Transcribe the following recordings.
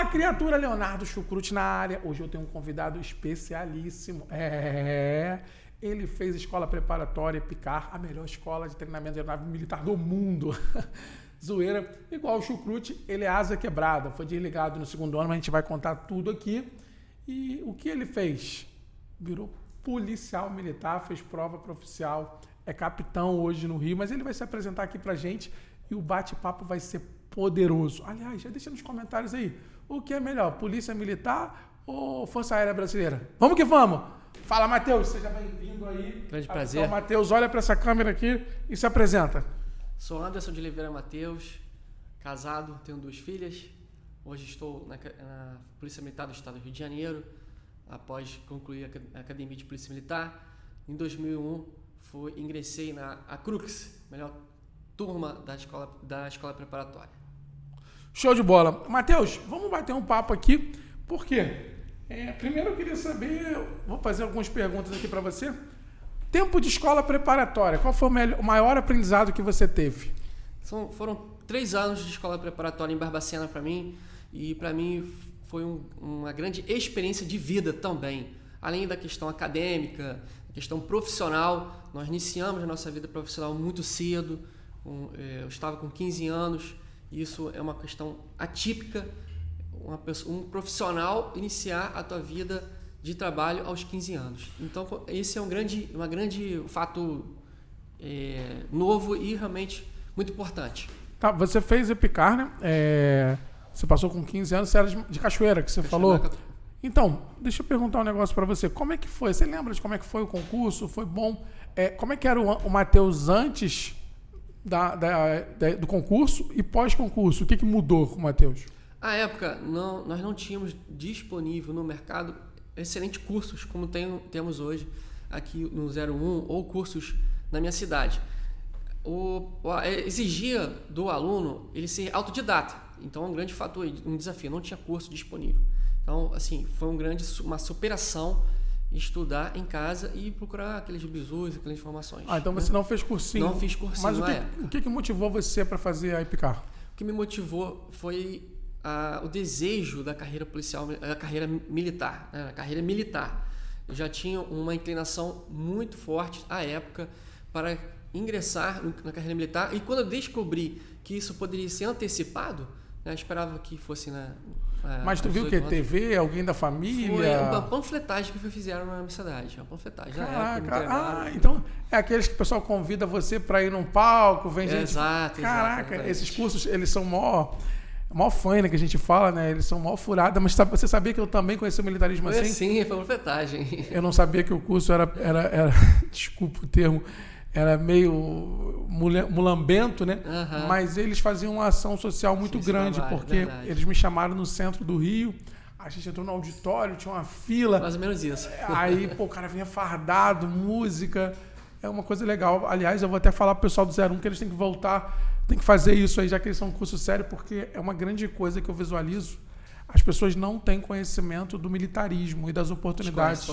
criatura, Leonardo Chucrute na área. Hoje eu tenho um convidado especialíssimo. Ele fez escola preparatória Picar, a melhor escola de treinamento de aeronave militar do mundo. Zoeira. Igual o Chucrute, ele é asa quebrada. Foi desligado no segundo ano, mas a gente vai contar tudo aqui. E o que ele fez? Virou policial militar, fez prova para oficial, é capitão hoje no Rio, mas ele vai se apresentar aqui pra gente e o bate-papo vai ser poderoso. Aliás, já deixa nos comentários aí, o que é melhor, Polícia Militar ou Força Aérea Brasileira? Vamos que vamos! Fala, Matheus, seja bem-vindo aí. Grande prazer. Então, Matheus, olha para essa câmera aqui e se apresenta. Sou Anderson de Oliveira Matheus, casado, tenho 2 filhas. Hoje estou na Polícia Militar do Estado do Rio de Janeiro, após concluir a Academia de Polícia Militar. Em 2001, ingressei na CRUX, melhor turma da escola preparatória. Show de bola. Matheus, vamos bater um papo aqui, por quê? Primeiro eu queria saber, vou fazer algumas perguntas aqui para você. Tempo de escola preparatória, qual foi o maior aprendizado que você teve? Foram 3 anos de escola preparatória em Barbacena para mim, e para mim foi uma grande experiência de vida também. Além da questão acadêmica, da questão profissional, nós iniciamos a nossa vida profissional muito cedo, eu estava com 15 anos, isso é uma questão atípica, um profissional iniciar a tua vida de trabalho aos 15 anos. Então, esse é um grande fato novo e realmente muito importante. Tá, você fez Epicar, né? Você passou com 15 anos, você era de Cachoeira, que você falou. Então, deixa eu perguntar um negócio para você. Como é que foi? Você lembra de como é que foi o concurso? Foi bom? Como é que era o Matheus antes do concurso e pós-concurso? O que mudou com o Matheus? À época, nós não tínhamos disponível no mercado excelentes cursos, como temos hoje aqui no 01, ou cursos na minha cidade. Exigia do aluno ele ser autodidata. Então, é um grande fator, um desafio. Não tinha curso disponível. Então, assim, foi uma superação estudar em casa e procurar aqueles bizus, aquelas informações. Então você não fez cursinho? Não fiz cursinho. Mas o que motivou você para fazer a Epicar? O que me motivou foi o desejo da carreira policial, a carreira militar. A carreira militar. Eu já tinha uma inclinação muito forte à época para ingressar na carreira militar, e quando eu descobri que isso poderia ser antecipado, eu esperava que fosse Mas tu viu o que? TV? Alguém da família? Foi uma panfletagem que fizeram na minha cidade. Uma panfletagem. Caraca, então é aqueles que o pessoal convida você para ir num palco, vem gente... Exato. Caraca, esses cursos, eles são mó faina que a gente fala, né? Eles são mó furada, mas você sabia que eu também conheci o militarismo assim? Sim, foi panfletagem. Eu não sabia que o curso era desculpa o termo, era meio mulambento, né? Uhum. Mas eles faziam uma ação social muito grande, porque eles me chamaram no centro do Rio, a gente entrou no auditório, tinha uma fila. Mais ou menos isso. Aí, o cara vinha fardado, música, é uma coisa legal. Aliás, eu vou até falar pro pessoal do 01 que eles têm que voltar, tem que fazer isso aí, já que eles são um curso sério, porque é uma grande coisa que eu visualizo. As pessoas não têm conhecimento do militarismo e das oportunidades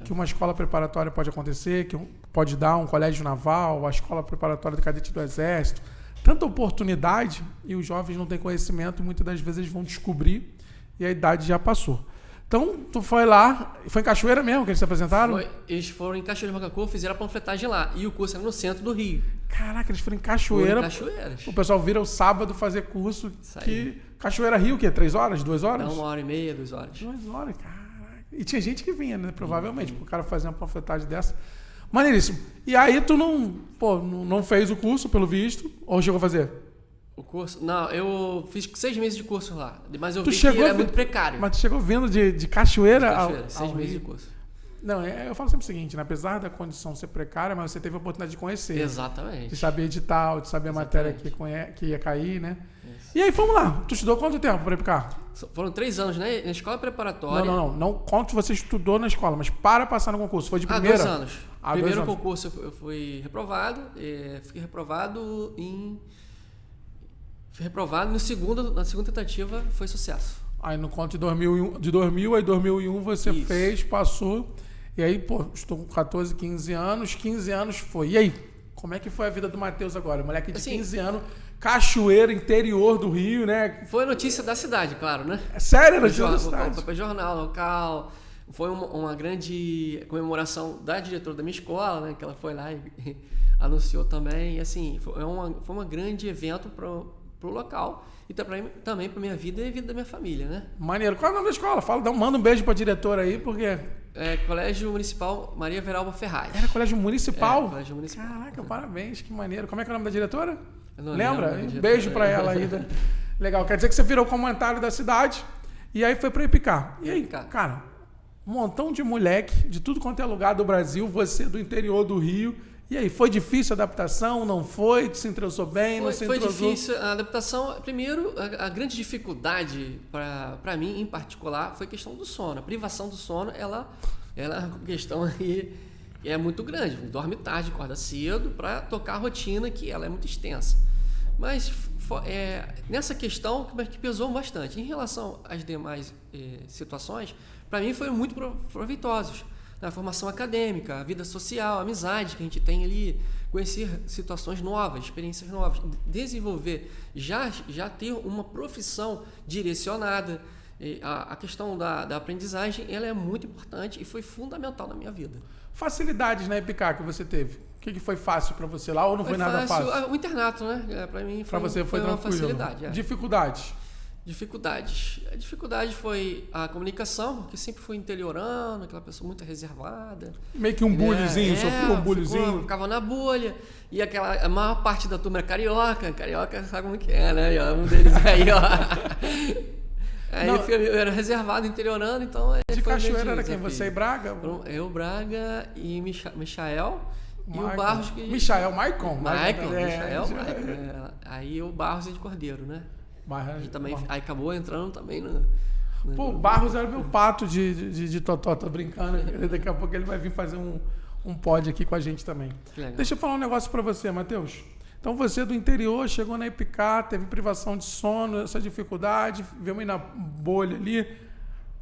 que uma escola preparatória pode acontecer, que pode dar um colégio naval, a escola preparatória do cadete do Exército. Tanta oportunidade e os jovens não têm conhecimento e muitas das vezes eles vão descobrir e a idade já passou. Então, tu foi lá, foi em Cachoeira mesmo que eles se apresentaram? Eles foram em Cachoeira de Macacu, fizeram a panfletagem lá. E o curso era no centro do Rio. Caraca, eles foram em Cachoeira. O pessoal vira o sábado fazer curso. Cachoeira Rio, o quê? 3 horas? 2 horas? Não, 1h30, 2 horas. 2 horas, caraca. E tinha gente que vinha, né? Provavelmente, porque o cara fazia uma panfletagem dessa. Maneiríssimo. E aí tu não fez o curso, pelo visto, ou chegou a fazer? O curso? Não, eu fiz 6 meses de curso lá, mas eu vi que era muito precário. Mas tu chegou vindo de Cachoeira? De Cachoeira, 6 meses de curso. Não, eu falo sempre o seguinte, né? Apesar da condição ser precária, mas você teve a oportunidade de conhecer. Exatamente. De saber edital, de saber a matéria que ia cair, né? Isso. E aí, vamos lá. Tu estudou quanto tempo para Epicar? Foram 3 anos, né? Na escola preparatória. Não quanto você estudou na escola, mas para passar no concurso. Foi de primeira? 2 anos. Primeiro concurso eu fui reprovado. Fiquei reprovado Fui reprovado. Na segunda tentativa foi sucesso. Aí no conto de 2001 você fez, passou. E aí, estou com 14, 15 anos. 15 anos foi. E aí, como é que foi a vida do Matheus agora? Moleque de 15 anos Cachoeira, interior do Rio, né? Foi notícia da cidade, claro, né? Sério, notícia da cidade? Foi para jornal local. Foi uma grande comemoração da diretora da minha escola, né? Que ela foi lá e anunciou também. E assim, foi um grande evento pro local e também para minha vida e a vida da minha família, né? Maneiro. Qual é o nome da escola? Manda um beijo para a diretora aí, porque... Colégio Municipal Maria Veralba Ferraz. Era Colégio Municipal? Colégio Municipal. Caraca, parabéns, que maneiro. Como é que é o nome da diretora? Eu não Lembra? lembro, Um beijo para ela ainda. Legal, quer dizer que você virou comentário da cidade e aí foi para Ipicá. E aí, cara, um montão de moleque de tudo quanto é lugar do Brasil, você do interior do Rio. E aí, foi difícil a adaptação? Não foi? Se entrosou bem? Não se entrosou? Foi difícil a adaptação. Primeiro, a grande dificuldade para mim, em particular, foi a questão do sono. A privação do sono, ela é uma questão aí, é muito grande. Dorme tarde, acorda cedo para tocar a rotina, que ela é muito extensa. Mas nessa questão que pesou bastante. Em relação às demais situações, para mim foram muito proveitosos. Na formação acadêmica, a vida social, a amizade que a gente tem ali, conhecer situações novas, experiências novas, desenvolver, já ter uma profissão direcionada. A questão da aprendizagem, ela é muito importante e foi fundamental na minha vida. Facilidades na Ipicá que você teve? O que foi fácil para você lá ou não foi nada fácil? O internato, né? Para mim foi uma facilidade. Dificuldades? A dificuldade foi a comunicação, porque sempre fui interiorano, aquela pessoa muito reservada. Meio que um bullyingzinho, sofreu um bullyingzinho. Ficava na bolha. E a maior parte da turma era carioca. Carioca sabe como que é, né? Um deles aí, ó. Aí eu era reservado, interiorano, então... De Cachoeira era quem? Você e Braga? Eu, Braga e Michael. E o Barros... Michael, Maicon. Michael. Aí o Barros é de Cordeiro, né? E também, aí acabou entrando também no... Pô, o Barros era meu pato de Totó, tô brincando. Daqui a pouco ele vai vir fazer um pod aqui com a gente também. Deixa eu falar um negócio pra você, Matheus. Então você do interior, chegou na Ipicá, teve privação de sono, essa dificuldade, veio aí na bolha ali.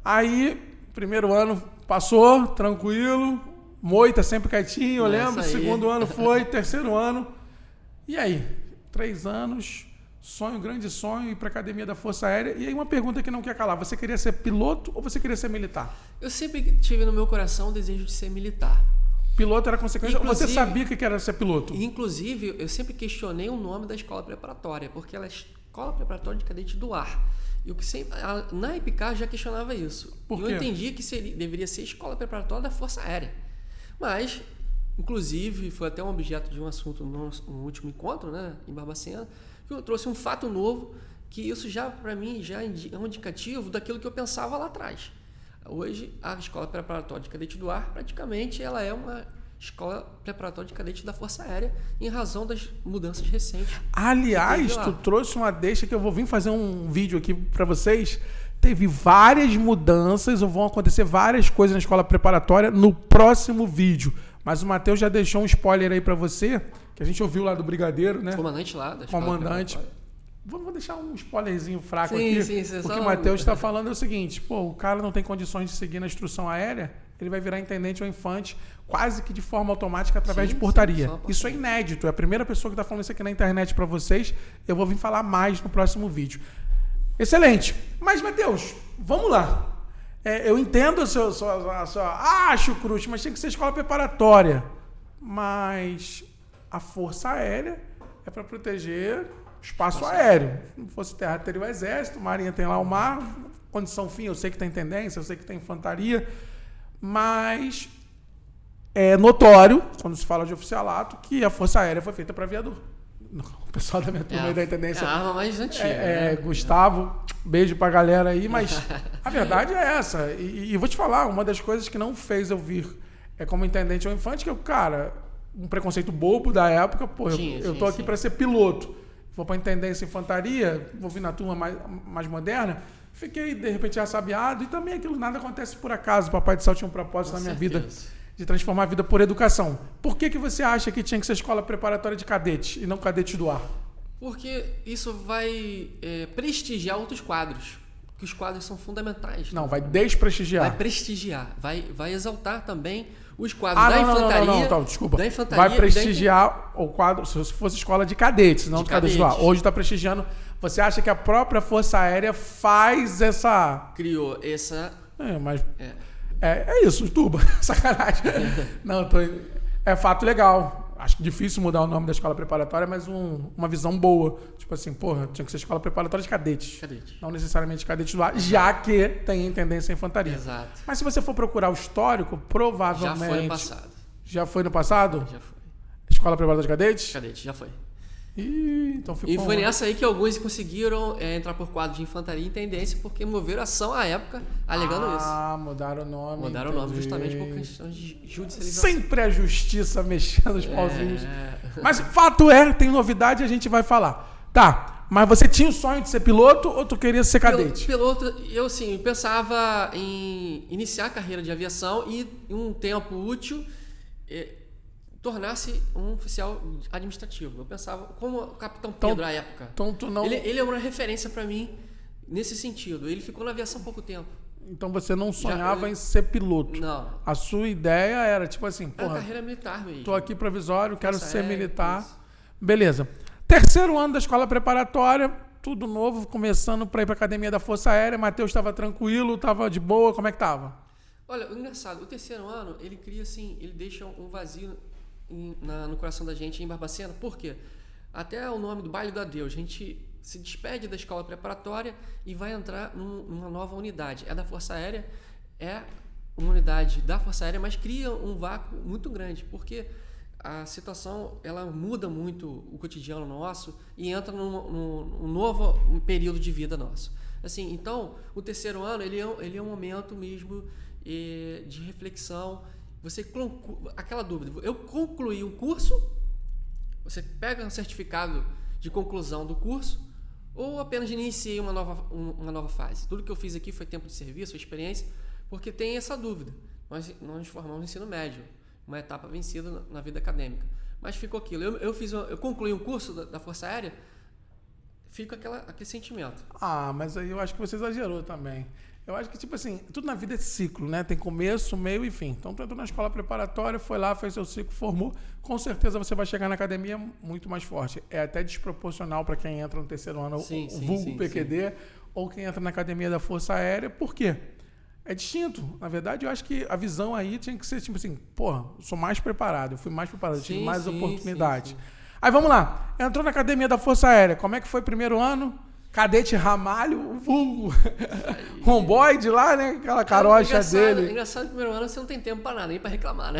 Aí, primeiro ano passou, tranquilo, moita sempre quietinho, eu lembro. Segundo ano foi, terceiro ano. E aí? 3 anos... grande sonho, ir para a Academia da Força Aérea. E aí uma pergunta que não quer calar. Você queria ser piloto ou você queria ser militar? Eu sempre tive no meu coração o desejo de ser militar. Piloto era consequência? Você sabia que era ser piloto? Inclusive, eu sempre questionei o nome da escola preparatória, porque ela é Escola Preparatória de Cadete do Ar. Na Ipicá já questionava isso. Por quê? Eu entendi que deveria ser Escola Preparatória da Força Aérea. Mas, inclusive, foi até um objeto de um assunto no último encontro, né, em Barbacena. Eu trouxe um fato novo, que isso já, para mim, já é um indicativo daquilo que eu pensava lá atrás. Hoje, a Escola Preparatória de Cadete do Ar, praticamente, ela é uma escola preparatória de cadete da Força Aérea, em razão das mudanças recentes. Aliás, tu trouxe uma deixa que eu vou vir fazer um vídeo aqui para vocês. Teve várias mudanças, ou vão acontecer várias coisas na escola preparatória no próximo vídeo. Mas o Matheus já deixou um spoiler aí para você, que a gente ouviu lá do Brigadeiro, né? Comandante lá da escola. Comandante. Vou deixar um spoilerzinho fraco aqui. Sim, porque o Matheus está falando é o seguinte, o cara não tem condições de seguir na instrução aérea, ele vai virar intendente ou infante quase que de forma automática através de portaria. Isso é inédito, é a primeira pessoa que está falando isso aqui na internet para vocês. Eu vou vir falar mais no próximo vídeo. Excelente. Mas, Matheus, vamos lá. Eu entendo a sua chucrute, mas tem que ser escola preparatória. Mas a Força Aérea é para proteger o espaço aéreo. Se não fosse terra, teria o exército, marinha tem lá o mar, condição fim, eu sei que tem tendência, eu sei que tem infantaria, mas é notório, quando se fala de oficialato, que a Força Aérea foi feita para aviador. O pessoal da minha turma da intendência. É a arma mais antiga. Né? Gustavo, beijo pra galera aí, mas a verdade é essa. E vou te falar, uma das coisas que não fez eu vir como intendente ou infante, que um preconceito bobo da época, eu tô aqui para ser piloto. Vou para intendência e infantaria, vou vir na turma mais moderna. Fiquei, de repente, assabiado. E também aquilo nada acontece por acaso. O Papai do Céu tinha um propósito na minha vida de transformar a vida por educação. Por que você acha que tinha que ser escola preparatória de cadete e não cadete do ar? Porque isso vai prestigiar outros quadros. que os quadros são fundamentais. Não, vai desprestigiar. Vai prestigiar, vai exaltar também os quadros da infantaria. Não, desculpa. Da infantaria vai prestigiar o quadro, se fosse escola de cadetes, não de cadetes lá. Hoje está prestigiando. Você acha que a própria Força Aérea faz essa... Criou essa... mas... É isso, Tuba. Sacanagem. Não, é fato legal. Acho difícil mudar o nome da escola preparatória, mas uma visão boa. Tipo assim, tinha que ser escola preparatória de cadetes. Não necessariamente cadetes do ar, já que tem tendência à infantaria. Exato. Mas se você for procurar o histórico, provavelmente... Já foi no passado. Já foi no passado? Já foi. Escola preparatória de cadetes? Cadete, já foi. Então ficou... E foi nessa aí que alguns conseguiram entrar por quadro de infantaria em tendência, porque moveram ação à época alegando isso. Mudaram o nome. Mudaram o nome justamente por questão de judicialização. Sempre a justiça mexendo os pauzinhos. Mas fato é, tem novidade e a gente vai falar. Tá, mas você tinha o sonho de ser piloto ou tu queria ser cadete? Piloto, eu sim, pensava em iniciar a carreira de aviação e em um tempo útil... tornar-se um oficial administrativo. Eu pensava, como o Capitão Pedro à época. Então tu não... ele é uma referência para mim nesse sentido. Ele ficou na aviação há pouco tempo. Então você não sonhava em ser piloto? Não. A sua ideia era tipo assim, a carreira militar mesmo. Tô aqui provisório, quero ser militar. Isso. Beleza. Terceiro ano da escola preparatória, tudo novo, começando para ir para a academia da Força Aérea. Matheus estava tranquilo, estava de boa, como é que tava? Olha, o engraçado, o terceiro ano, ele cria assim, ele deixa um vazio no coração da gente em Barbacena. Por quê? Até o nome do Baile do Adeus, a gente se despede da escola preparatória e vai entrar numa nova unidade. É da Força Aérea, é uma unidade da Força Aérea, mas cria um vácuo muito grande, porque a situação ela muda muito o cotidiano nosso e entra num novo período de vida nosso. Assim, então, o terceiro ano ele é um momento mesmo de reflexão. Você aquela dúvida, eu concluí um curso, você pega um certificado de conclusão do curso ou apenas iniciei uma nova fase? Tudo que eu fiz aqui foi tempo de serviço, experiência, porque tem essa dúvida. Nós nos formamos no ensino médio, uma etapa vencida na vida acadêmica. Mas ficou aquilo, eu concluí um curso da Força Aérea, fica aquele sentimento. Mas aí eu acho que você exagerou também. Eu acho que, tipo assim, tudo na vida é ciclo, né? Tem começo, meio e fim. Então, tu entrou na escola preparatória, foi lá, fez seu ciclo, formou. Com certeza você vai chegar na academia muito mais forte. É até desproporcional para quem entra no terceiro ano, vulgo PQD, ou quem entra na academia da Força Aérea. Por quê? É distinto. Na verdade, eu acho que a visão aí tinha que ser, tipo assim, eu sou mais preparado, eu fui mais preparado, tive mais oportunidade. Aí, vamos lá. Entrou na academia da Força Aérea. Como é que foi o primeiro ano? Cadete Ramalho, o vulgo romboide lá, né? Aquela carocha dele. Engraçado, no primeiro ano você não tem tempo pra nada, nem pra reclamar, né?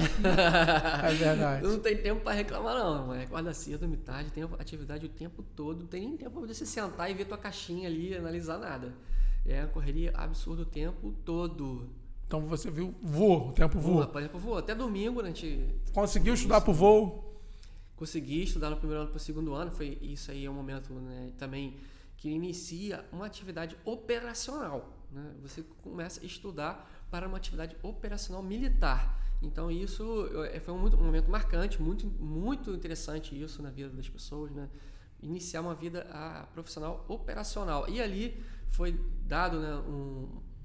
É verdade. Não tem tempo pra reclamar, não. Acorda cedo, metade, tem atividade o tempo todo. Não tem nem tempo pra você sentar e ver tua caixinha ali e analisar nada. É uma correria absurda o tempo todo. Então você viu o tempo voa. Por exemplo, voa. Até domingo, né? A gente... Conseguiu estudar pro voo? Consegui estudar no primeiro ano pro segundo ano. Isso aí é um momento, né, também que inicia uma atividade operacional, né? Você começa a estudar para uma atividade operacional militar. Então isso foi um momento marcante, muito, muito interessante isso na vida das pessoas, né? Iniciar uma vida profissional operacional. E ali foi dado, né,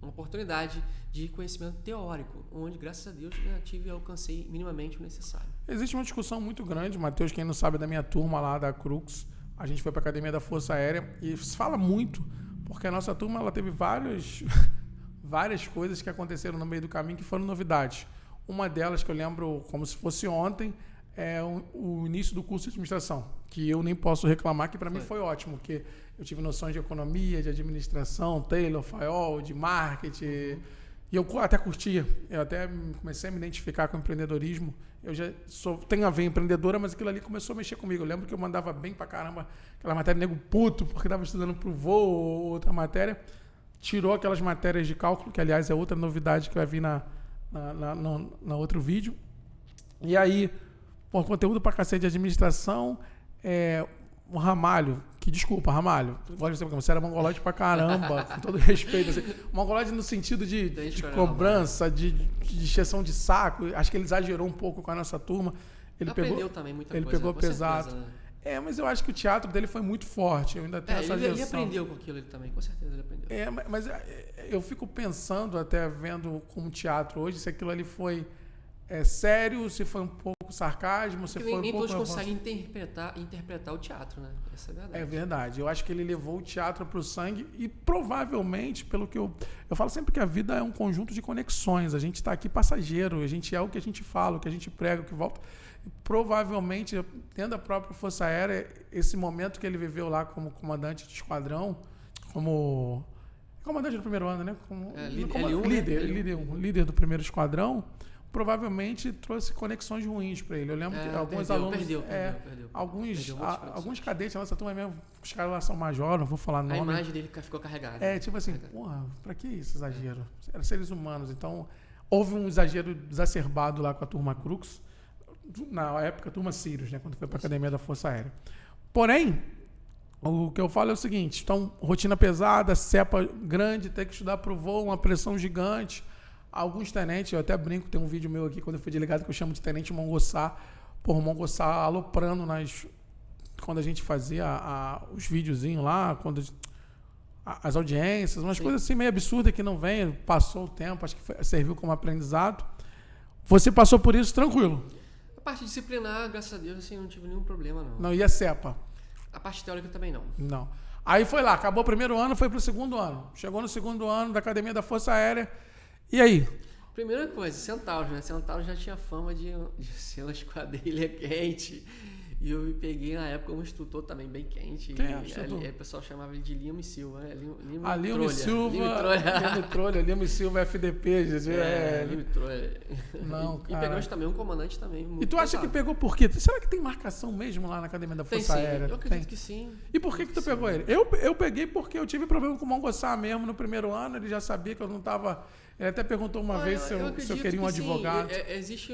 uma oportunidade de conhecimento teórico, onde, graças a Deus, né, alcancei minimamente o necessário. Existe uma discussão muito grande, Matheus, quem não sabe, da minha turma lá da Crux. A gente foi para a Academia da Força Aérea e se fala muito, porque a nossa turma ela teve várias coisas que aconteceram no meio do caminho que foram novidades. Uma delas que eu lembro como se fosse ontem é o início do curso de administração, que eu nem posso reclamar, que para mim foi ótimo, porque eu tive noções de economia, de administração, Taylor, Fayol, de marketing, e eu até curtia, eu até comecei a me identificar com o empreendedorismo. Eu já tenho a ver empreendedora, mas aquilo ali começou a mexer comigo. Eu lembro que eu mandava bem pra caramba aquela matéria nego puto, porque estava estudando pro voo ou outra matéria. Tirou aquelas matérias de cálculo, que aliás é outra novidade que vai vir na outro vídeo. E aí, conteúdo pra cacete de administração, o Ramalho, Ramalho, você era mongoloide pra caramba, com todo respeito. Assim, mongoloide no sentido de cobrança, de encheção de saco. Acho que ele exagerou um pouco com a nossa turma. Ele aprendeu também muita coisa. Ele pegou pesado. Certeza, né? Mas eu acho que o teatro dele foi muito forte. Eu ainda tenho essa ele gestão. aprendeu com aquilo ele também, com certeza ele aprendeu. Mas eu fico pensando, até vendo como teatro hoje, se aquilo ali foi sério, se foi um pouco sarcasmo, se foi um Nem pouco... todos conseguem interpretar o teatro, né? Essa é a verdade. É verdade. Eu acho que ele levou o teatro para o sangue e provavelmente, pelo que eu falo sempre que a vida é um conjunto de conexões. A gente está aqui passageiro, a gente é o que a gente fala, o que a gente prega, o que volta. E provavelmente, dentro da própria Força Aérea, esse momento que ele viveu lá como comandante de esquadrão, como comandante do primeiro ano, né? Líder do primeiro esquadrão, provavelmente trouxe conexões ruins para ele. Eu lembro que alguns alunos... Perdeu. Alguns cadetes da nossa turma mesmo, os caras lá são major, não vou falar nome. A imagem dele ficou carregada. Tipo assim, porra, pra que isso, exagero? Eram seres humanos. Então, houve um exagero exacerbado lá com a turma Crux, na época, a turma Sirius, né? Quando foi pra Academia da Força Aérea. Porém, o que eu falo é o seguinte, então, rotina pesada, cepa grande, ter que estudar pro voo, uma pressão gigante. Alguns tenentes, eu até brinco, tem um vídeo meu aqui, quando eu fui delegado, que eu chamo de Tenente Mongossá. Porra, o Mongossá aloprando quando a gente fazia os videozinhos lá, as audiências, umas coisas assim meio absurdas que não vem, passou o tempo, acho que serviu como aprendizado. Você passou por isso tranquilo? A parte disciplinar, graças a Deus, assim, não tive nenhum problema, não. Não, e a cepa? A parte teórica também não. Não. Aí foi lá, acabou o primeiro ano, foi pro segundo ano. Chegou no segundo ano da Academia da Força Aérea. E aí? Primeira coisa, Centauros, né? Centauros já tinha fama de ser uma esquadrilha quente. E eu me peguei na época um instrutor também bem quente. Quem é o instrutor? O pessoal chamava ele de Lima e Silva, né? Lima e Silva, Lima e Silva FDP, gente. Lima e Trolha. Não, cara. E pegamos também um comandante também. E tu acha que pegou por quê? Será que tem marcação mesmo lá na Academia da Força Aérea? Eu acredito que sim. E por que tu pegou ele? Eu peguei porque eu tive problema com o Mongossá mesmo no primeiro ano, ele já sabia que eu não estava... Ele até perguntou uma vez se eu queria um advogado. Existe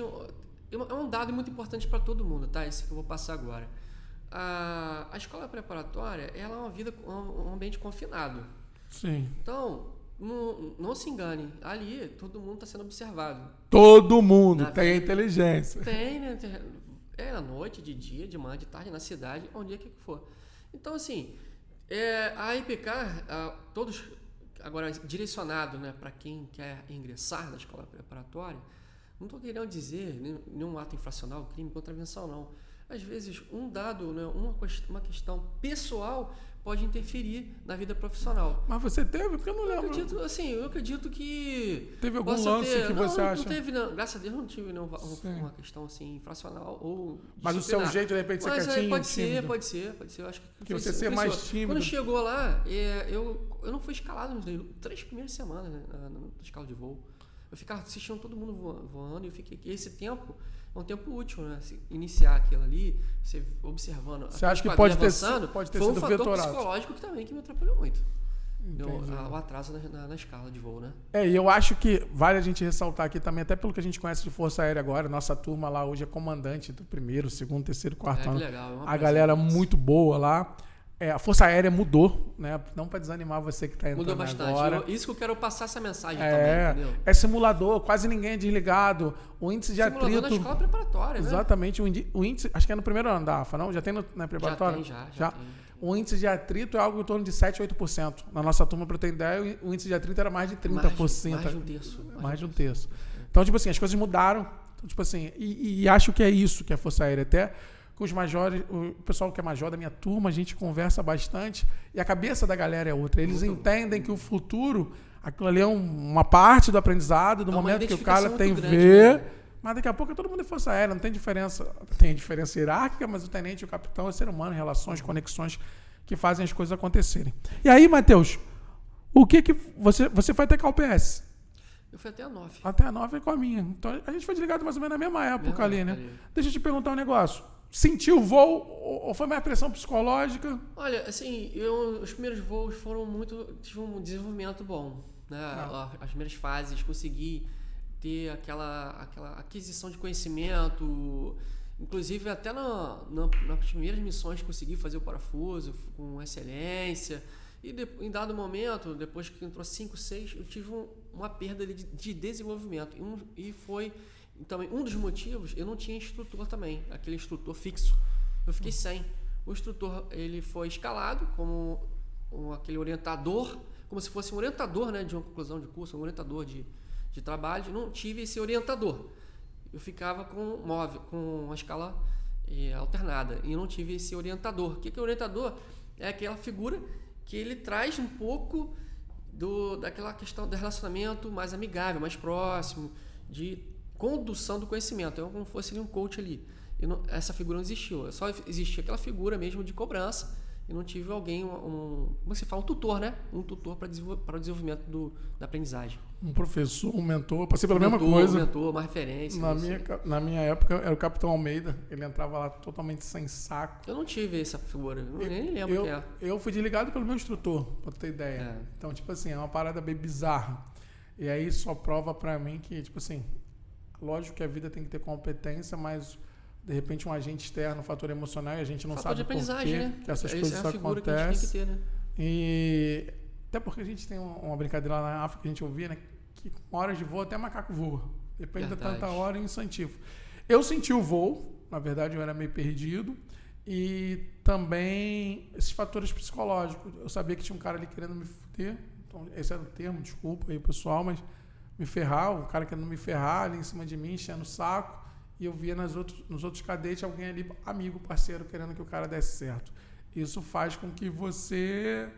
é um dado muito importante para todo mundo, tá? Esse que eu vou passar agora. A escola preparatória, ela é uma vida, um ambiente confinado. Sim. Então, não se engane. Ali, todo mundo está sendo observado. Todo mundo tem inteligência. Tem, né? À noite, de dia, de manhã, de tarde, na cidade, onde é que for. Então, assim, a IPK, todos... Agora, direcionado, né, para quem quer ingressar na escola preparatória, não estou querendo dizer nenhum ato infracional, crime, contravenção, não. Às vezes, um dado, né, uma questão pessoal pode interferir na vida profissional. Mas você teve? Porque eu não lembro. Eu acredito que... Teve algum lance que você acha? Não teve, não. Graças a Deus, não tive uma questão assim, infracional ou mas o seu jeito, de repente, ser quietinho? Pode ser. Eu acho que você ser mais tímido. Quando chegou lá, eu não fui escalado nas 3 primeiras semanas, né, na escala de voo. Eu ficava assistindo todo mundo voando e eu fiquei aqui. Esse tempo é um tempo útil, né? Se iniciar aquilo ali, você observando. Você acha que pode ter sido vetorado? Foi um fator psicológico que também me atrapalhou muito. O atraso na escala de voo, né? E eu acho que vale a gente ressaltar aqui também, até pelo que a gente conhece de Força Aérea agora, nossa turma lá hoje é comandante do primeiro, segundo, terceiro, quarto ano. Legal, a galera muito boa lá. A Força Aérea mudou, né? Não para desanimar você que está entrando mudou bastante. agora. Isso que eu quero passar essa mensagem também, entendeu? É simulador, quase ninguém é desligado. O índice de atrito... Simulador na escola preparatória, né? Exatamente. O índice, acho que é no primeiro ano da AFA, não? Já tem na preparatória? Já tem. O índice de atrito é algo em torno de 7%, 8%. Na nossa turma, para ter ideia, o índice de atrito era mais de 30%. Mais de um terço. Mais de um terço. Então, tipo assim, as coisas mudaram. Então, tipo assim, e acho que é isso que é a Força Aérea. Até com os majores, o pessoal que é major da minha turma, a gente conversa bastante e a cabeça da galera é outra. Eles entendem que o futuro, aquilo ali é uma parte do aprendizado, do momento que o cara tem que ver. Né? Mas daqui a pouco todo mundo é Força Aérea, não tem diferença. Tem diferença hierárquica, mas o tenente e o capitão é ser humano, relações, conexões que fazem as coisas acontecerem. E aí, Matheus, o que você foi até qual PS? Eu fui até a 9. Até a 9 é com a minha. Então a gente foi desligado mais ou menos na mesma época ali, né? Deixa eu te perguntar um negócio. Sentiu o voo ou foi mais pressão psicológica? Olha, assim, os primeiros voos tive um desenvolvimento bom, né? As primeiras fases, consegui ter aquela aquisição de conhecimento, inclusive até nas primeiras missões consegui fazer o parafuso com excelência. E em dado momento, depois que entrou 5, 6, eu tive uma perda de desenvolvimento. E foi também um dos motivos, eu não tinha instrutor também, aquele instrutor fixo. Eu fiquei sem. O instrutor ele foi escalado como aquele orientador, como se fosse um orientador, né, de uma conclusão de curso, um orientador de trabalho. Eu não tive esse orientador. Eu ficava com uma escala alternada e eu não tive esse orientador. O que é orientador? É aquela figura que ele traz um pouco daquela questão do relacionamento mais amigável, mais próximo, de condução do conhecimento. É como se fosse um coach ali. Essa figura não existiu. Só existia aquela figura mesmo de cobrança. E não tive alguém, como você fala, um tutor, né? Um tutor para o desenvolvimento da aprendizagem. Um professor, um mentor, passei pela mesma coisa. Um mentor, uma referência. Na minha época, era o Capitão Almeida. Ele entrava lá totalmente sem saco. Eu não tive essa figura, nem lembro quem é. Eu fui desligado pelo meu instrutor, pra ter ideia. Então, tipo assim, é uma parada bem bizarra. E aí só prova pra mim que, tipo assim, lógico que a vida tem que ter competência, mas de repente um agente externo, um fator emocional, e a gente não sabe por quê, né? Que essas coisas acontecem. Que a gente tem que ter, né? E até porque a gente tem uma brincadeira lá na África que a gente ouvia, né? Que com horas de voo até macaco voa. Depende de tanta hora e incentivo. Eu senti o voo, na verdade eu era meio perdido, e também esses fatores psicológicos. Eu sabia que tinha um cara ali querendo me fuder, então esse era o termo, desculpa aí pessoal, mas me ferrar, o cara querendo me ferrar ali em cima de mim, enchendo o saco. E eu via nos outros cadetes alguém ali, amigo, parceiro, querendo que o cara desse certo. Isso faz com que você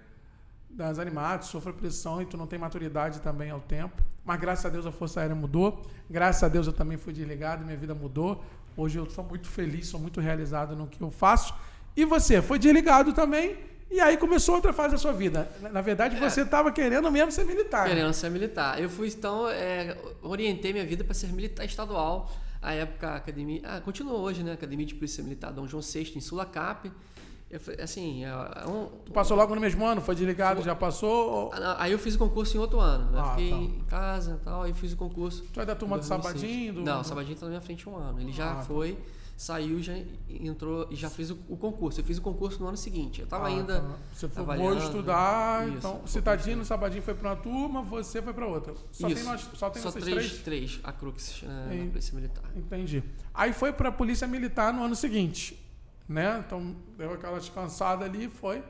desanimado, sofra pressão e tu não tem maturidade também ao tempo. Mas graças a Deus a Força Aérea mudou. Graças a Deus eu também fui desligado, minha vida mudou. Hoje eu sou muito feliz, sou muito realizado no que eu faço. E você foi desligado também e aí começou outra fase da sua vida. Na verdade, você estava querendo mesmo ser militar. Querendo ser militar. Eu fui, então, orientei minha vida para ser militar estadual. A época, a academia... continua hoje, né? Academia de Polícia Militar Dom João VI, em Sulacap. Assim, Tu passou logo no mesmo ano? Foi desligado? Já passou? Aí eu fiz o concurso em outro ano. Né? Fiquei em casa e tal, aí fiz o concurso. Tu é da turma do Sabadinho? Não, o Sabadinho tá na minha frente um ano. Ele já foi, saiu, já entrou e já fez o concurso. Eu fiz o concurso no ano seguinte. Eu tava ainda Você foi vou estudar, isso, então Citadino, o Sabadinho foi para uma turma, você foi para outra. Só tem vocês três, a Crux na Polícia Militar. Entendi. Aí foi para a Polícia Militar no ano seguinte, né? Então deu aquela descansada ali, foi.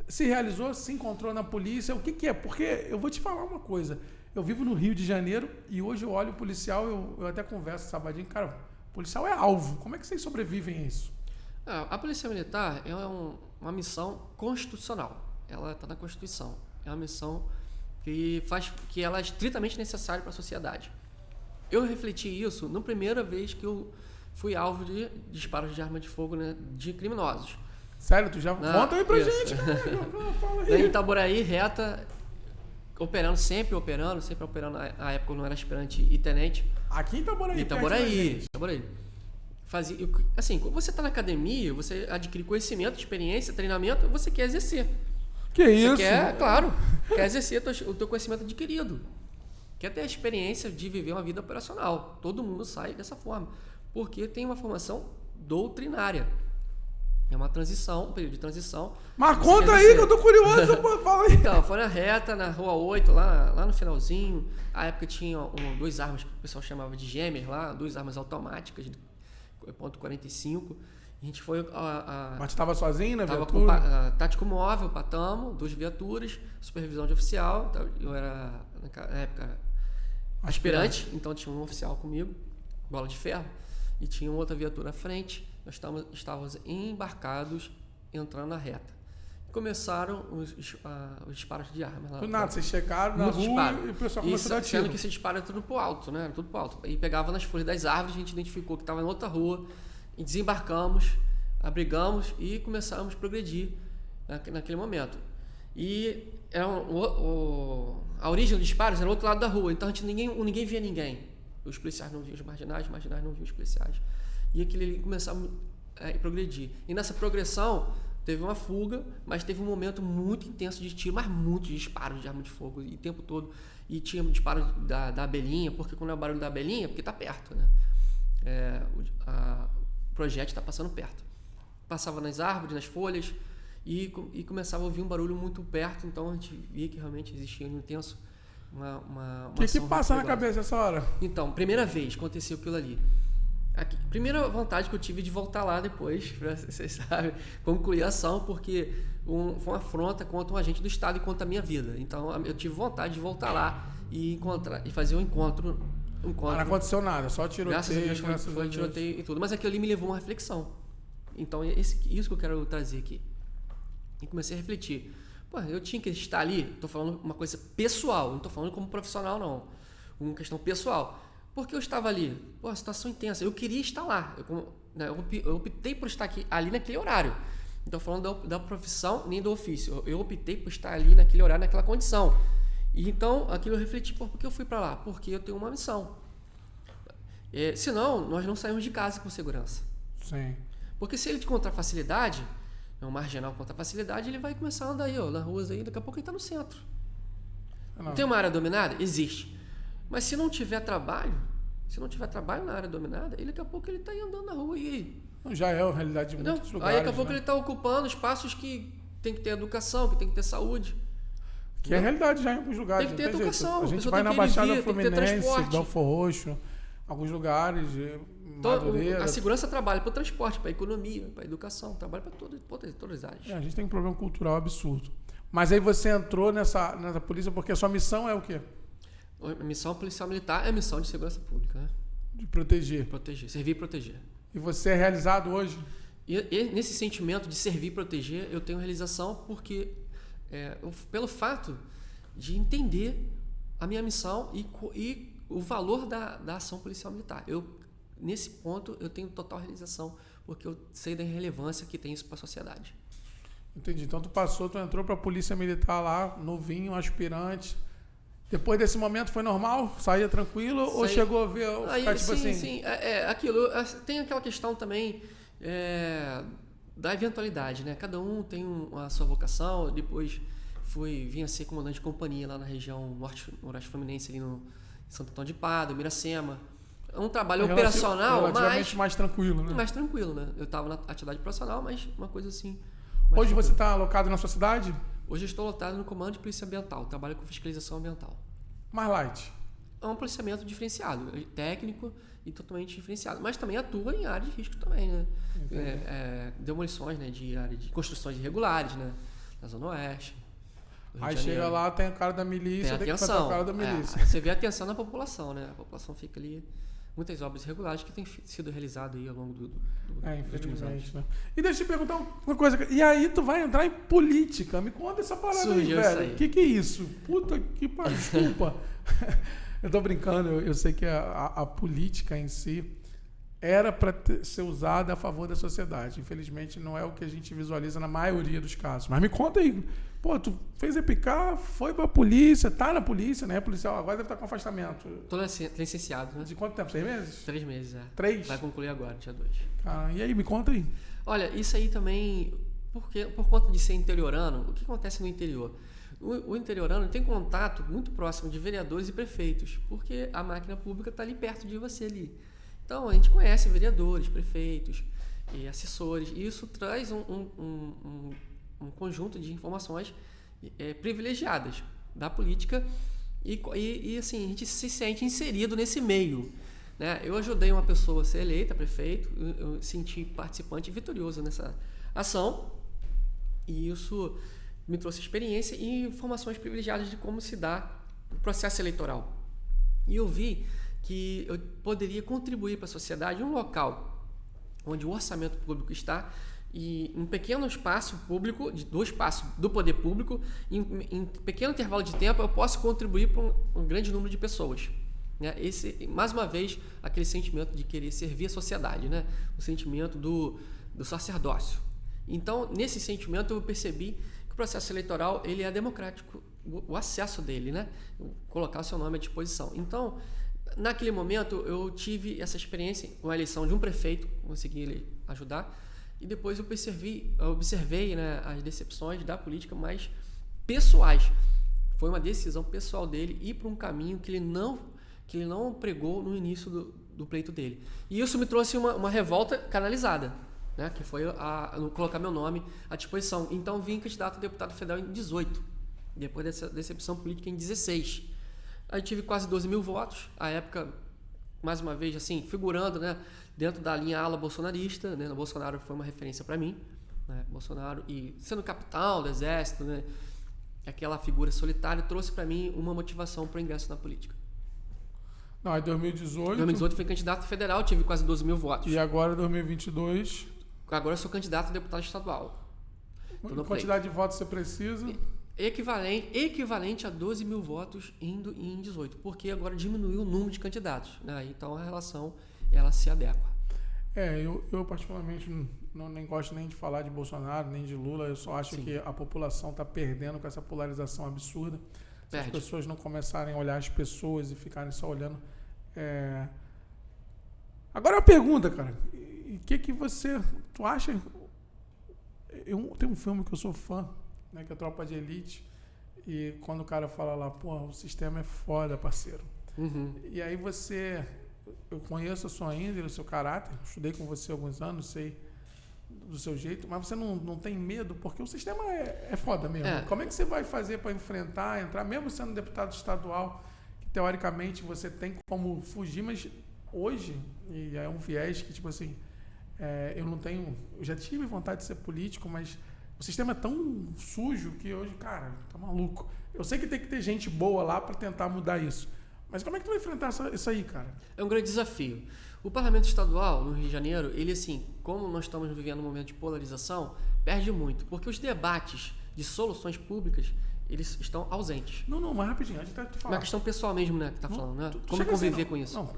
Se realizou, se encontrou na polícia. O que é? Porque eu vou te falar uma coisa. Eu vivo no Rio de Janeiro e hoje eu olho o policial, eu até converso com o Sabadinho, cara, o policial é alvo. Como é que vocês sobrevivem a isso? A Polícia Militar é uma missão constitucional. Ela está na Constituição. É uma missão que ela é estritamente necessária para a sociedade. Eu refleti isso na primeira vez que eu fui alvo de disparos de arma de fogo, né, de criminosos. Sério? Tu já conta aí pra gente. Fala aí. Em Itaboraí, reta, sempre operando. Na época eu não era aspirante e tenente. Aqui em Itaboraí? Itaboraí. Assim, quando você está na academia, você adquire conhecimento, experiência, treinamento, você quer exercer. Que isso? Quer exercer o teu conhecimento adquirido. Quer ter a experiência de viver uma vida operacional. Todo mundo sai dessa forma. Porque tem uma formação doutrinária. É uma transição, um período de transição. Mas conta aí que eu tô curioso, fala aí. Então, foi na reta, na Rua 8, lá no finalzinho. A época tinha duas armas que o pessoal chamava de gêmeas lá, duas armas automáticas, de .45. A gente foi... Mas tu estava sozinho na viatura? Tava com tático móvel, patamo, 2 viaturas, supervisão de oficial. Eu era, na época, aspirante, então tinha um oficial comigo, bola de ferro, e tinha uma outra viatura à frente. Nós estávamos embarcados, entrando na reta. Começaram os disparos de arma. Do nada, vocês chegaram na rua e o pessoal começou a dar tiro. Sendo que esse disparo era tudo pro alto, né? Tudo pro alto. E pegava nas folhas das árvores, a gente identificou que estava em outra rua, e desembarcamos, abrigamos e começamos a progredir naquele momento. E a origem dos disparos era do outro lado da rua, então ninguém via ninguém. Os policiais não viam os marginais não viam os policiais. E aquele ali começava a progredir. E nessa progressão, teve uma fuga, mas teve um momento muito intenso de tiro, mas muitos disparos de arma de fogo o tempo todo. E tinha disparo da abelhinha, porque quando é o barulho da abelhinha, porque está perto, né? O projétil está passando perto. Passava nas árvores, nas folhas, e começava a ouvir um barulho muito perto, então a gente via que realmente existia um intenso. O que passa na cabeça essa hora? Então, primeira vez que aconteceu aquilo ali. primeira vontade que eu tive de voltar lá depois, vocês sabem, concluir a ação, porque foi uma afronta contra um agente do Estado e contra a minha vida. Então eu tive vontade de voltar lá e fazer um encontro. Não aconteceu nada, só tiroteio. Graças a Deus foi tiroteio e tudo. Mas aquilo ali me levou a uma reflexão. Então isso que eu quero trazer aqui. E comecei a refletir. Pô, eu tinha que estar ali, estou falando uma coisa pessoal, não estou falando como profissional não. Uma questão pessoal. Porque eu estava ali, pô, a situação intensa, eu queria estar lá. Eu optei por estar ali naquele horário. Não estou falando da profissão nem do ofício. Eu optei por estar ali naquele horário, naquela condição. E então, aquilo eu refleti, por que eu fui para lá? Porque eu tenho uma missão. Senão, nós não saímos de casa com segurança. Sim. Porque se ele te encontrar facilidade, um marginal contra facilidade, ele vai começar a andar aí, ó, na rua aí, daqui a pouco ele está no centro. Não tem uma área dominada? Existe. Mas se não tiver trabalho na área dominada, daqui a pouco ele está aí andando na rua e aí? Já é a realidade de muitos lugares. Aí daqui a pouco ele está ocupando espaços que tem que ter educação, que tem que ter saúde. Que é a realidade já em alguns lugares. Tem que ter educação. A gente vai na Baixada Fluminense, Belfor Roxo, alguns lugares, Madureira. A segurança trabalha para o transporte, para a economia, para a educação, trabalha para todas as áreas. A gente tem um problema cultural absurdo. Mas aí você entrou nessa polícia porque a sua missão é o quê? A missão policial militar é a missão de segurança pública, né? De proteger. Servir e proteger. E você é realizado hoje? E nesse sentimento de servir e proteger, eu tenho realização porque pelo fato de entender a minha missão e o valor da ação policial militar. Nesse ponto, eu tenho total realização, porque eu sei da relevância que tem isso para a sociedade. Entendi. Então, tu entrou para a Polícia Militar lá, novinho, aspirante. Depois desse momento foi normal? Saía tranquilo? Ou chegou a ver ficar tipo assim? Sim. Aquilo. Tem aquela questão também da eventualidade, né? Cada um tem a sua vocação. Depois vim a ser comandante de companhia lá na região noroeste fluminense, ali no Santo Antônio de Pádua, Miracema. É um trabalho operacional, relativamente mais tranquilo, né? Mais tranquilo, né? Eu estava na atividade profissional, mas uma coisa assim. Hoje você está alocado na sua cidade? Hoje eu estou lotado no Comando de Polícia Ambiental, trabalho com fiscalização ambiental. Mais light? É um policiamento diferenciado, técnico e totalmente diferenciado, mas também atua em área de risco também, né? Demolições, né, de área de construções irregulares, né, na Zona Oeste. Aí chega lá, tem a cara da milícia, tem que fazer a cara da milícia. Você vê a atenção da população, né? A população fica ali. Muitas obras irregulares que têm sido realizadas aí ao longo dos últimos anos. Né? E deixa eu te perguntar uma coisa. E aí tu vai entrar em política. Me conta essa parada aí, velho. O que é isso? Puta que pariu. Desculpa. Eu tô brincando. Eu sei que a política em si era para ser usada a favor da sociedade. Infelizmente, não é o que a gente visualiza na maioria dos casos. Mas me conta aí. Pô, tu fez EPICAR, foi pra polícia, tá na polícia, né? Policial, agora deve estar com afastamento. Tô licenciado, né? De quanto tempo? 6 meses? 3 meses, 3? Vai concluir agora, dia 2. E aí, me conta aí. Olha, isso aí também, por conta de ser interiorano, o que acontece no interior? O interiorano tem contato muito próximo de vereadores e prefeitos, porque a máquina pública está ali perto de você ali. Então, a gente conhece vereadores, prefeitos e assessores, e isso traz um conjunto de informações privilegiadas da política e assim, a gente se sente inserido nesse meio, né? Eu ajudei uma pessoa a ser eleita prefeito, eu senti participante vitorioso nessa ação e isso me trouxe experiência e informações privilegiadas de como se dá o processo eleitoral. E eu vi que eu poderia contribuir para a sociedade em um local onde o orçamento público está e um pequeno espaço público, do espaço do poder público, em pequeno intervalo de tempo, eu posso contribuir para um grande número de pessoas. Né? Mais uma vez, aquele sentimento de querer servir a sociedade, né? O sentimento do sacerdócio. Então, nesse sentimento, eu percebi que o processo eleitoral ele é democrático, o acesso dele, né? Colocar o seu nome à disposição. Então, naquele momento, eu tive essa experiência com a eleição de um prefeito, consegui ajudar. E depois eu observei, né, as decepções da política mais pessoais. Foi uma decisão pessoal dele ir para um caminho que ele não pregou no início do pleito dele. E isso me trouxe uma revolta canalizada, né, que foi colocar meu nome à disposição. Então vim candidato a deputado federal em 2018, depois dessa decepção política em 2016. Aí tive quase 12 mil votos. À época, mais uma vez, assim, figurando, né, dentro da linha ala bolsonarista, né, o Bolsonaro foi uma referência para mim, né, Bolsonaro, e sendo capitão do exército, né, aquela figura solitária, trouxe para mim uma motivação para o ingresso na política. Não, em 2018... 2018 fui candidato federal, tive quase 12 mil votos. E agora, 2022... Agora eu sou candidato a deputado estadual. Qual quantidade de votos você precisa? Equivalente a 12 mil votos indo em 18, porque agora diminuiu o número de candidatos, né? Então a relação ela se adequa. Eu particularmente nem gosto nem de falar de Bolsonaro, nem de Lula, eu só acho que a população está perdendo com essa polarização absurda. Se as pessoas não começarem a olhar as pessoas e ficarem só olhando... Agora uma pergunta, cara. O que você... Tu acha... Tem um filme que eu sou fã, né, que é Tropa de Elite, e quando o cara fala lá, pô, o sistema é foda, parceiro. Uhum. E aí eu conheço a sua índole, o seu caráter, estudei com você há alguns anos, sei do seu jeito, mas você não tem medo, porque o sistema é foda mesmo. Como é que você vai fazer para enfrentar, entrar, mesmo sendo deputado estadual, que teoricamente você tem como fugir, mas hoje, e é um viés que, tipo assim, eu já tive vontade de ser político, mas o sistema é tão sujo que hoje, cara, tá maluco. Eu sei que tem que ter gente boa lá para tentar mudar isso. Mas como é que tu vai enfrentar isso aí, cara? É um grande desafio. O Parlamento Estadual, no Rio de Janeiro, ele assim, como nós estamos vivendo um momento de polarização, perde muito, porque os debates de soluções públicas, eles estão ausentes. Não, mas rapidinho, a gente tá te falando. Uma questão pessoal mesmo, né, que tá falando, né? Como conviver com isso? Não,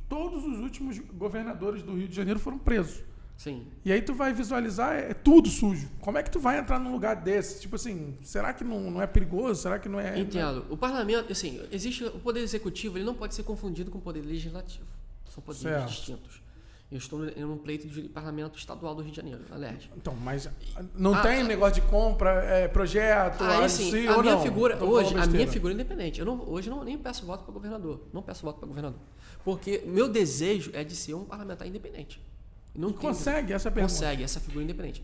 todos os últimos governadores do Rio de Janeiro foram presos. Sim. E aí tu vai visualizar, é tudo sujo. Como é que tu vai entrar num lugar desse? Tipo assim, será que não é perigoso? Será que não é... Entendo. O parlamento, assim, existe o poder executivo, ele não pode ser confundido com o poder legislativo. São poderes distintos. Eu estou em um pleito de parlamento estadual do Rio de Janeiro, aliás. Então, mas não tem negócio de compra, projeto, sim, a minha figura é independente. Eu hoje nem peço voto para governador. Não peço voto para governador. Porque meu desejo é de ser um parlamentar independente. Consegue essa pergunta? Consegue essa figura independente.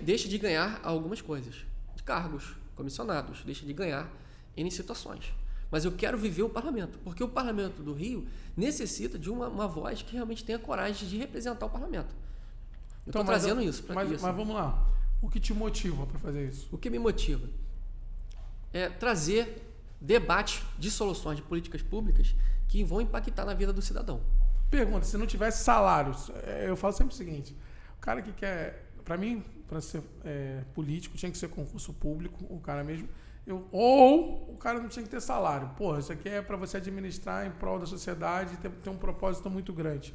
Deixa de ganhar algumas coisas. De cargos, comissionados. Deixa de ganhar em situações. Mas eu quero viver o parlamento. Porque o parlamento do Rio necessita de uma voz que realmente tenha coragem de representar o parlamento. Eu estou trazendo isso para isso. Mas vamos lá. O que te motiva para fazer isso? O que me motiva é trazer debates de soluções de políticas públicas que vão impactar na vida do cidadão. Pergunta, se não tivesse salários, eu falo sempre o seguinte, o cara que quer, para mim, para ser político, tinha que ser concurso público, o cara mesmo, ou o cara não tinha que ter salário. Porra, isso aqui é para você administrar em prol da sociedade e ter um propósito muito grande.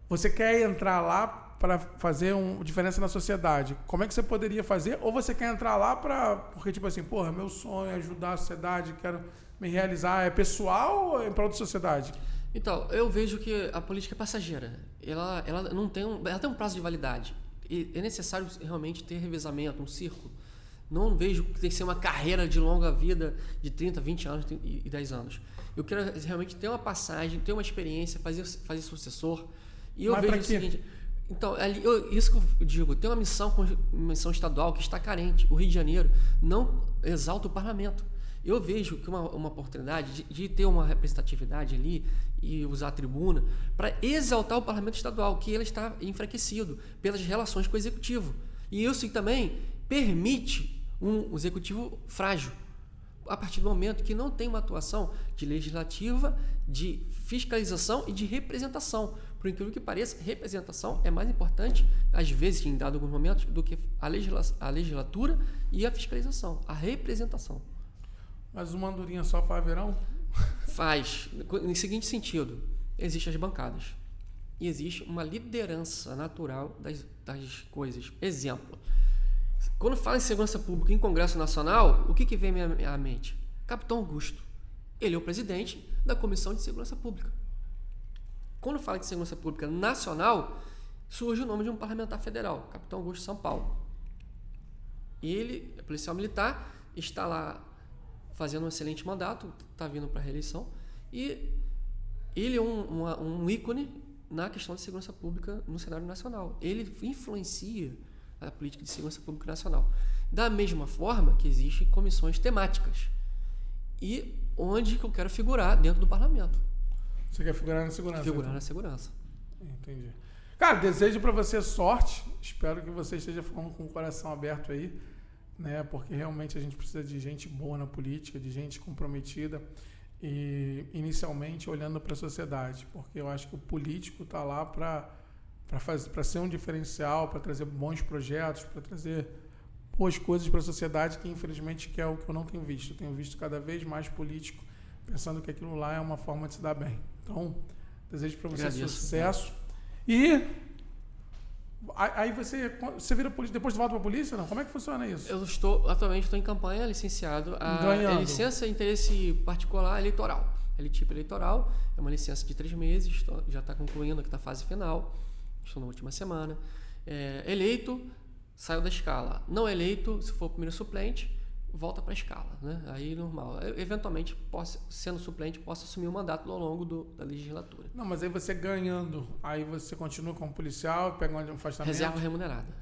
Você quer entrar lá para fazer uma diferença na sociedade, como é que você poderia fazer? Ou você quer entrar lá porque tipo assim, porra, meu sonho é ajudar a sociedade, quero me realizar, é pessoal ou é em prol da sociedade? Então, eu vejo que a política é passageira. Ela não tem ela tem um prazo de validade. E é necessário realmente ter revezamento, um círculo. Não vejo que tem que ser uma carreira de longa vida de 30, 20 anos e 10 anos. Eu quero realmente ter uma passagem, ter uma experiência, fazer sucessor. E eu vejo o seguinte... Então, isso que eu digo, tem uma missão estadual que está carente. O Rio de Janeiro não exalta o parlamento. Eu vejo que uma oportunidade de ter uma representatividade ali e usar a tribuna para exaltar o parlamento estadual, que ele está enfraquecido pelas relações com o executivo. E isso também permite um executivo frágil, a partir do momento que não tem uma atuação de legislativa, de fiscalização e de representação. Por incrível que pareça, representação é mais importante, às vezes, em dados alguns momentos, do que a legislatura e a fiscalização, a representação. Mas uma andorinha só faz verão? Faz. Em seguinte sentido, existem as bancadas. E existe uma liderança natural das coisas. Exemplo, quando fala em segurança pública em Congresso Nacional, o que vem à mente? Capitão Augusto. Ele é o presidente da Comissão de Segurança Pública. Quando fala de segurança pública nacional, surge o nome de um parlamentar federal, Capitão Augusto São Paulo. E ele é policial militar, está lá fazendo um excelente mandato, está vindo para a reeleição, e ele é um ícone na questão de segurança pública no cenário nacional. Ele influencia a política de segurança pública nacional. Da mesma forma que existem comissões temáticas, e onde que eu quero figurar dentro do parlamento. Você quer figurar na segurança? Figurar então? na segurança. Entendi. Cara, desejo para você sorte. Espero que você esteja falando com o coração aberto aí, né? Porque realmente a gente precisa de gente boa na política, de gente comprometida e inicialmente olhando para a sociedade, porque eu acho que o político está lá para ser um diferencial, para trazer bons projetos, para trazer boas coisas para a sociedade, que infelizmente que é o que eu não tenho visto. Eu tenho visto cada vez mais político pensando que aquilo lá é uma forma de se dar bem. Então, desejo para você sucesso. E aí você vira polícia, depois volta para a polícia? Não? Como é que funciona isso? Atualmente estou em campanha, licenciado. A licença interesse particular eleitoral. É tipo eleitoral, é uma licença de 3 meses, já está concluindo aqui na fase final, estou na última semana. Eleito, saiu da escala. Não eleito, se for o primeiro suplente, volta para a escala, né? Aí normal. Eventualmente, sendo suplente, posso assumir o mandato ao longo da legislatura. Não, mas aí você ganhando, aí você continua como policial, pega um afastamento. Reserva remunerada.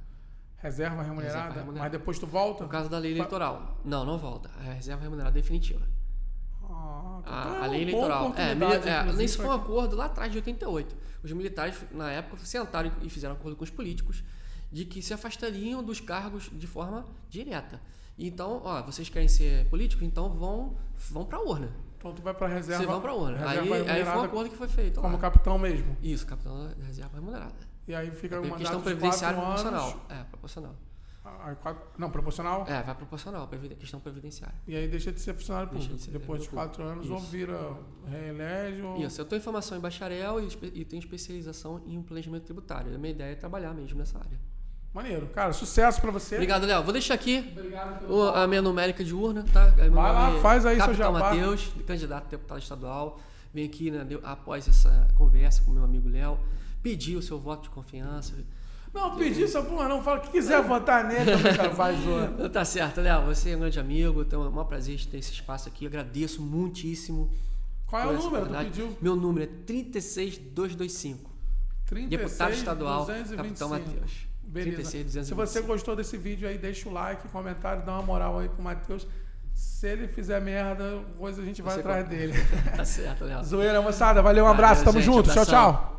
Reserva remunerada? Mas depois tu volta? Por causa da lei eleitoral. Não volta. É reserva remunerada definitiva. A lei eleitoral. Nem se foi um acordo lá atrás de 88. Os militares, na época, sentaram e fizeram um acordo com os políticos de que se afastariam dos cargos de forma direta. Então, vocês querem ser políticos? Então vão pra urna. Então tu vai pra reserva. Vocês vão pra urna. Aí foi um acordo que foi feito. Como capitão mesmo? Isso, capitão da reserva remunerada. E aí fica uma questão previdenciária proporcional. Proporcional. Não, proporcional? Vai proporcional, questão previdenciária. E aí deixa de ser funcionário público. Depois de 4 anos, ou vira reelege ou... Isso, eu tenho formação em bacharel e tenho especialização em planejamento tributário. A minha ideia é trabalhar mesmo nessa área. Maneiro. Cara, sucesso pra você. Obrigado, Léo. Vou deixar aqui a minha numérica de urna, tá? Vai lá, faz aí seu jabá. Capitão Matheus, candidato a deputado estadual. Vem aqui, né, após essa conversa com meu amigo Léo, pedir o seu voto de confiança. Não, pedir essa porra não. Fala que quiser votar nele, também, cara, vai, João. Tá certo, Léo. Você é um grande amigo. Tenho o maior prazer de ter esse espaço aqui. Agradeço muitíssimo. Qual é o número? Tu pediu? Meu número é 36225. Deputado estadual, Capitão Matheus. Beleza. Se você gostou desse vídeo aí, deixa o like, comentário, dá uma moral aí pro Matheus. Se ele fizer merda, coisa a gente vai atrás dele. Tá certo, Léo. Zoeira, moçada. Valeu, um abraço. Tamo junto. Tchau, tchau.